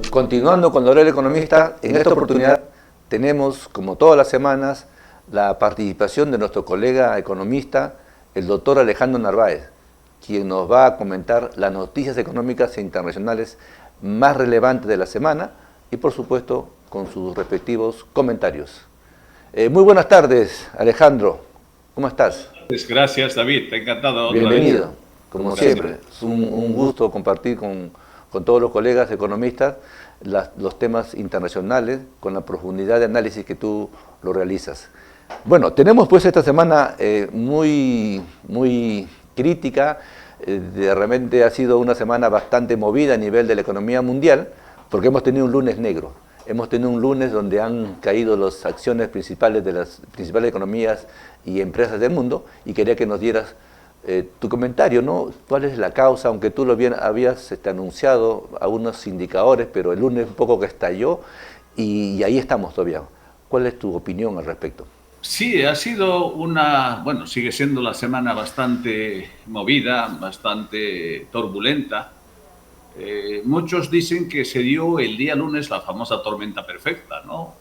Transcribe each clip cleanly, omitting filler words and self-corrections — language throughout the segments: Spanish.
Continuando con la hora del economista, en esta oportunidad tenemos, como todas las semanas, la participación de nuestro colega economista, el doctor Alejandro Narváez, quien nos va a comentar las noticias económicas e internacionales más relevantes de la semana y, por supuesto, con sus respectivos comentarios. Muy buenas tardes, Alejandro. ¿Cómo estás? Gracias, David. Encantado. Bienvenido, como siempre. Es un gusto compartir con todos los colegas economistas los temas internacionales con la profundidad de análisis que tú lo realizas. Bueno, tenemos pues esta semana muy crítica. De repente ha sido una semana bastante movida a nivel de la economía mundial, porque hemos tenido un lunes negro. Hemos tenido un lunes donde han caído las acciones principales de las principales economías y empresas del mundo, y quería que nos dieras tu comentario, ¿no? ¿Cuál es la causa? Aunque tú lo habías anunciado a unos indicadores, pero el lunes un poco que estalló y ahí estamos todavía. ¿Cuál es tu opinión al respecto? Sí, ha sido sigue siendo la semana bastante movida, bastante turbulenta. Muchos dicen que se dio el día lunes la famosa tormenta perfecta, ¿no?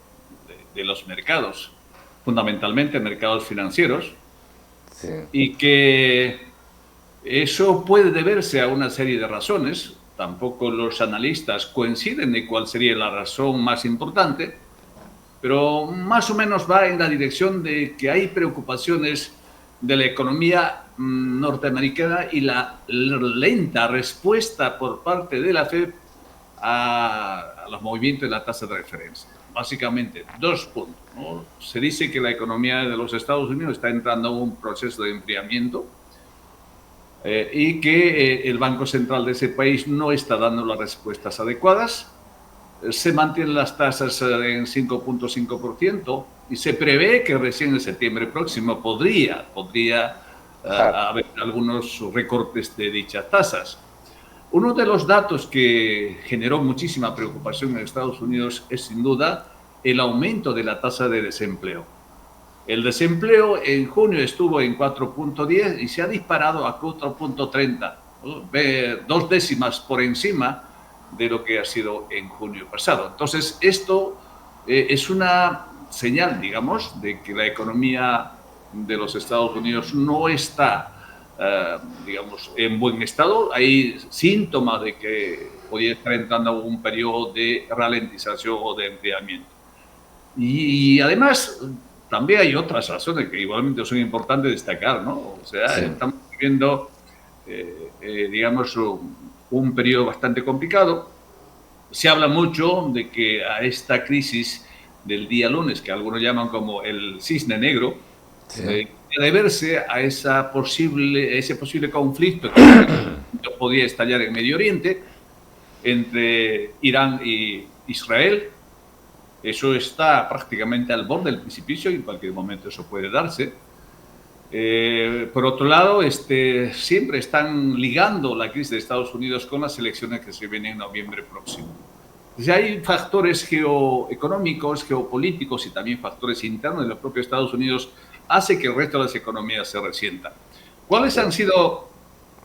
De los mercados, fundamentalmente mercados financieros, sí. Y que eso puede deberse a una serie de razones. Tampoco los analistas coinciden de cuál sería la razón más importante, pero más o menos va en la dirección de que hay preocupaciones de la economía norteamericana y la lenta respuesta por parte de la Fed a los movimientos de la tasa de referencia. Básicamente, 2 puntos, ¿no? Se dice que la economía de los Estados Unidos está entrando en un proceso de enfriamiento y que el Banco Central de ese país no está dando las respuestas adecuadas. Se mantienen las tasas en 5.5% y se prevé que recién en septiembre próximo podría haber algunos recortes de dichas tasas. Uno de los datos que generó muchísima preocupación en Estados Unidos es sin duda el aumento de la tasa de desempleo. El desempleo en junio estuvo en 4.10 y se ha disparado a 4.30, ¿no? 2 décimas por encima de lo que ha sido en junio pasado. Entonces, esto es una señal, digamos, de que la economía de los Estados Unidos no está, digamos, en buen estado. Hay síntomas de que podría estar entrando a un periodo de ralentización o de enfriamiento. Y además, también hay otras razones que igualmente son importantes destacar, ¿no? O sea, sí. Estamos viviendo, digamos, un periodo bastante complicado. Se habla mucho de que a esta crisis del día lunes, que algunos llaman como el cisne negro, sí. Debe verse a ese posible conflicto que podía estallar en Medio Oriente entre Irán y Israel. Eso está prácticamente al borde del precipicio y en cualquier momento eso puede darse. Por otro lado, siempre están ligando la crisis de Estados Unidos con las elecciones que se vienen en noviembre próximo. Entonces, hay factores geoeconómicos, geopolíticos y también factores internos de los propios Estados Unidos hace que el resto de las economías se resientan. ¿Cuáles han sido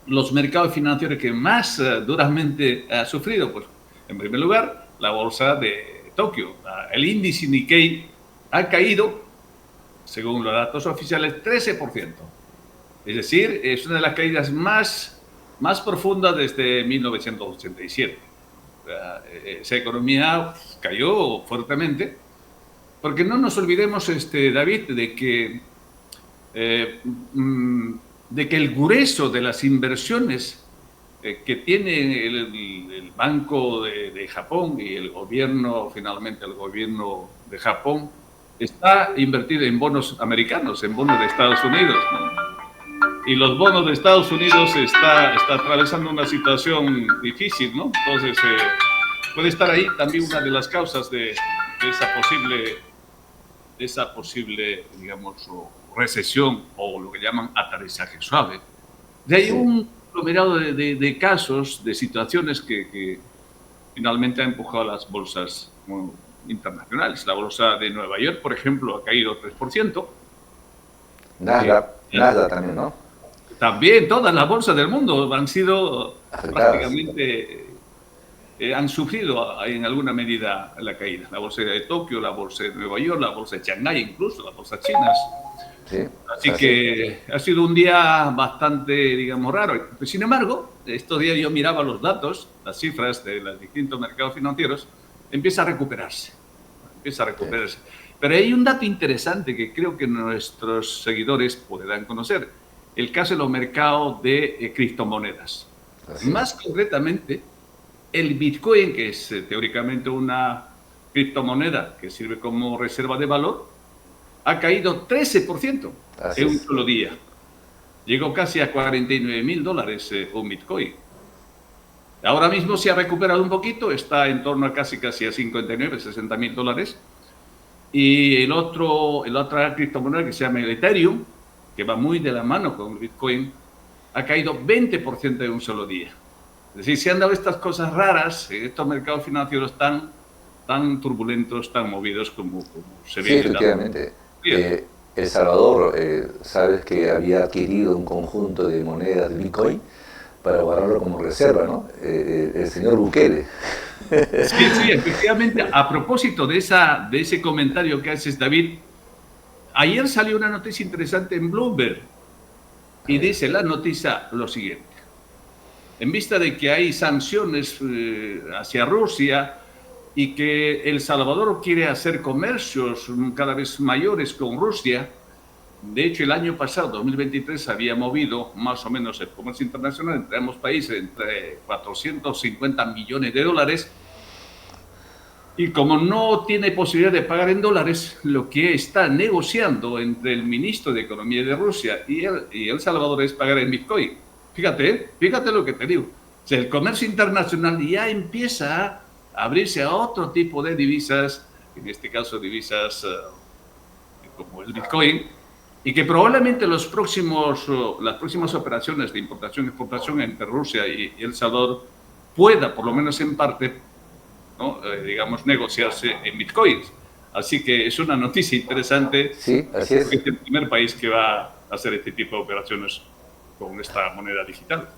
los mercados financieros que más duramente han sufrido? Pues, en primer lugar, la bolsa de Tokio. El índice Nikkei ha caído, según los datos oficiales, 13%. Es decir, es una de las caídas más profundas desde 1987. Esa economía cayó fuertemente, porque no nos olvidemos, David, de que el grueso de las inversiones que tiene el Banco de Japón y el gobierno de Japón, está invertido en bonos americanos, en bonos de Estados Unidos, ¿no? Y los bonos de Estados Unidos está atravesando una situación difícil, ¿no? Entonces, puede estar ahí también una de las causas de esa posible, digamos, recesión o lo que llaman aterrizaje suave. De ahí un aglomerado de casos, de situaciones que finalmente ha empujado a las bolsas internacionales. La bolsa de Nueva York, por ejemplo, ha caído 3%. Nada también, ¿no? también todas las bolsas del mundo han sido afectadas. prácticamente, han sufrido en alguna medida la caída. La bolsa de Tokio, la bolsa de Nueva York, la bolsa de Shanghái, incluso las bolsas chinas. Sí, Así que ha sido un día bastante, digamos, raro. Sin embargo, estos días yo miraba los datos, las cifras de los distintos mercados financieros, empieza a recuperarse. Empieza a recuperarse. Pero hay un dato interesante que creo que nuestros seguidores podrán conocer. El caso de los mercados de criptomonedas. Más concretamente, el Bitcoin, que es teóricamente una criptomoneda que sirve como reserva de valor, ha caído 13% en un solo día. Llegó casi a $49,000 un Bitcoin. Ahora mismo se ha recuperado un poquito, está en torno a casi a 59, $60,000. Y la otra criptomoneda que se llama el Ethereum, que va muy de la mano con el Bitcoin, ha caído 20% en un solo día. Es decir, se han dado estas cosas raras en estos mercados financieros tan turbulentos, tan movidos como se ve. Sí, efectivamente. El Salvador, sabes que había adquirido un conjunto de monedas de Bitcoin para guardarlo como reserva, ¿no? El señor Bukele. Sí, efectivamente. A propósito de ese comentario que haces, David, ayer salió una noticia interesante en Bloomberg y dice la noticia lo siguiente. En vista de que hay sanciones hacia Rusia y que El Salvador quiere hacer comercios cada vez mayores con Rusia, de hecho el año pasado, 2023, había movido más o menos el comercio internacional entre ambos países entre $450 millones, y como no tiene posibilidad de pagar en dólares, lo que está negociando entre el ministro de Economía de Rusia y El Salvador es pagar en Bitcoin. Fíjate lo que te digo. O sea, el comercio internacional ya empieza a abrirse a otro tipo de divisas, en este caso divisas como el Bitcoin, y que probablemente las próximas operaciones de importación y exportación entre Rusia y El Salvador pueda, por lo menos en parte, ¿no? Digamos, negociarse en Bitcoins. Así que es una noticia interesante. Sí, así es. Porque es el primer país que va a hacer este tipo de operaciones con esta moneda digital.